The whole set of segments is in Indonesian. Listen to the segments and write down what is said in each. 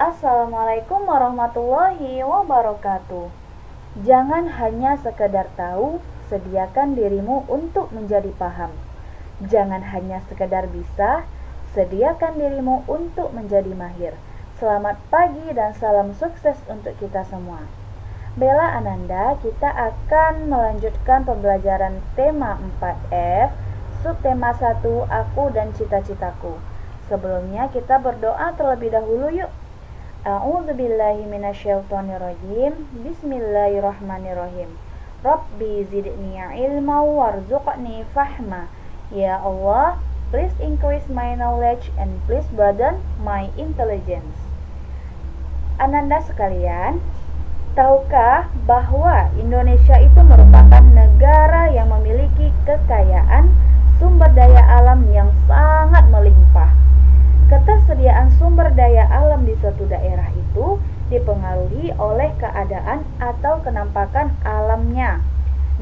Assalamualaikum warahmatullahi wabarakatuh. Jangan hanya sekedar tahu, sediakan dirimu untuk menjadi paham. Jangan hanya sekedar bisa, sediakan dirimu untuk menjadi mahir. Selamat pagi dan salam sukses untuk kita semua. Bella Ananda, kita akan melanjutkan pembelajaran tema 4F, subtema 1, aku dan cita-citaku. Sebelumnya kita berdoa terlebih dahulu yuk. A'udzubillahi minasyaitonirrajim. Bismillahirrahmanirrahim. Rabbi zidni ilma warzuqni fahma. Ya Allah, please increase my knowledge and please broaden my intelligence. Ananda sekalian, tahukah bahwa Indonesia itu merupakan negara yang memiliki kekayaan sumber daya alam yang sangat melimpah? Ketersediaan sumber daya alam di suatu daerah itu dipengaruhi oleh keadaan atau kenampakan alamnya.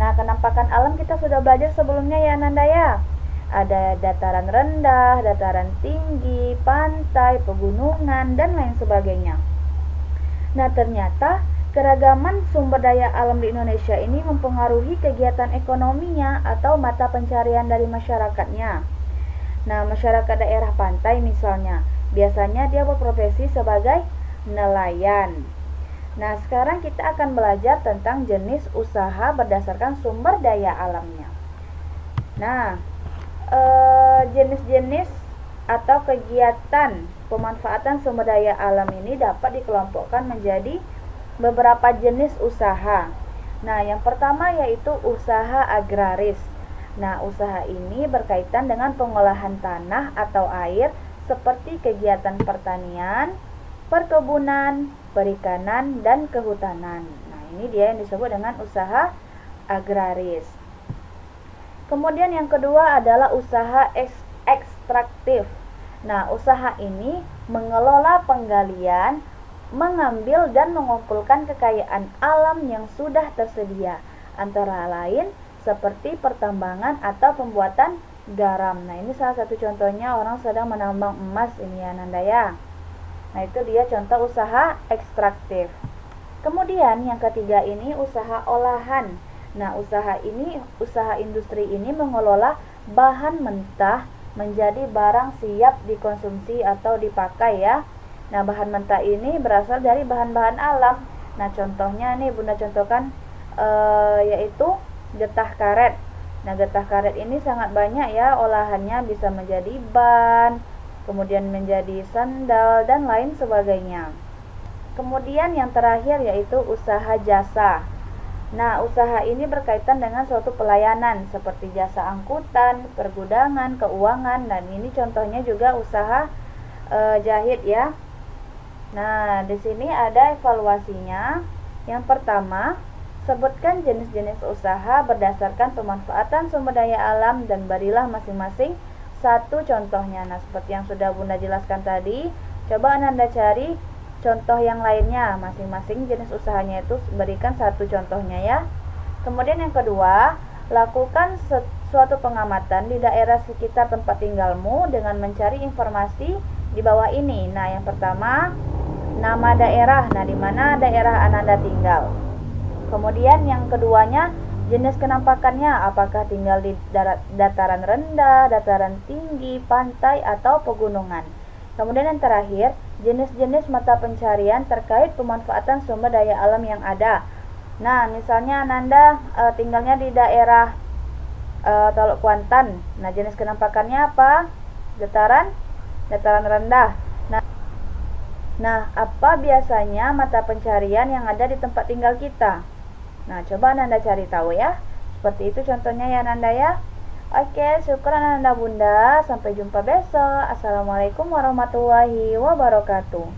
Nah, kenampakan alam kita sudah belajar sebelumnya ya Ananda ya. Ada dataran rendah, dataran tinggi, pantai, pegunungan, dan lain sebagainya. Nah, ternyata keragaman sumber daya alam di Indonesia ini mempengaruhi kegiatan ekonominya atau mata pencarian dari masyarakatnya. Nah, masyarakat daerah pantai misalnya, biasanya dia berprofesi sebagai nelayan. Nah, sekarang kita akan belajar tentang jenis usaha berdasarkan sumber daya alamnya. Nah, jenis-jenis atau kegiatan pemanfaatan sumber daya alam ini dapat dikelompokkan menjadi beberapa jenis usaha. Nah, yang pertama yaitu usaha agraris. Nah, usaha ini berkaitan dengan pengolahan tanah atau air seperti kegiatan pertanian, perkebunan, perikanan, dan kehutanan. Nah, ini dia yang disebut dengan usaha agraris. Kemudian yang kedua adalah usaha ekstraktif. Nah, usaha ini mengelola penggalian, mengambil dan mengumpulkan kekayaan alam yang sudah tersedia, antara lain seperti pertambangan atau pembuatan garam. Nah, ini salah satu contohnya orang sedang menambang emas ini ya Nanda ya. Nah, itu dia contoh usaha ekstraktif. Kemudian yang ketiga ini usaha olahan. Nah, usaha industri ini mengelola bahan mentah menjadi barang siap dikonsumsi atau dipakai ya. Nah, bahan mentah ini berasal dari bahan-bahan alam. Nah, contohnya nih Bunda contohkan yaitu getah karet. Nah, getah karet ini sangat banyak ya olahannya, bisa menjadi ban, kemudian menjadi sandal dan lain sebagainya. Kemudian yang terakhir yaitu usaha jasa. Nah, usaha ini berkaitan dengan suatu pelayanan seperti jasa angkutan, pergudangan, keuangan, dan ini contohnya juga usaha jahit ya. Nah, di sini ada evaluasinya. Yang pertama, sebutkan jenis-jenis usaha berdasarkan pemanfaatan sumber daya alam dan berilah masing-masing satu contohnya. Nah, seperti yang sudah Bunda jelaskan tadi, coba Ananda cari contoh yang lainnya. Masing-masing jenis usahanya itu berikan satu contohnya ya. Kemudian yang kedua, lakukan suatu pengamatan di daerah sekitar tempat tinggalmu dengan mencari informasi di bawah ini. Nah, yang pertama, nama daerah. Nah, di mana daerah Ananda tinggal. Kemudian yang keduanya, jenis kenampakannya, apakah tinggal di dataran rendah, dataran tinggi, pantai, atau pegunungan. Kemudian yang terakhir, jenis-jenis mata pencarian terkait pemanfaatan sumber daya alam yang ada. Nah, misalnya Ananda tinggalnya di daerah Teluk Kuantan. Nah, jenis kenampakannya apa? Dataran rendah. Nah, apa biasanya mata pencarian yang ada di tempat tinggal kita? Nah, coba Ananda cari tahu ya. Seperti itu contohnya ya Ananda ya. Oke, syukuran Ananda Bunda. Sampai jumpa besok. Assalamualaikum warahmatullahi wabarakatuh.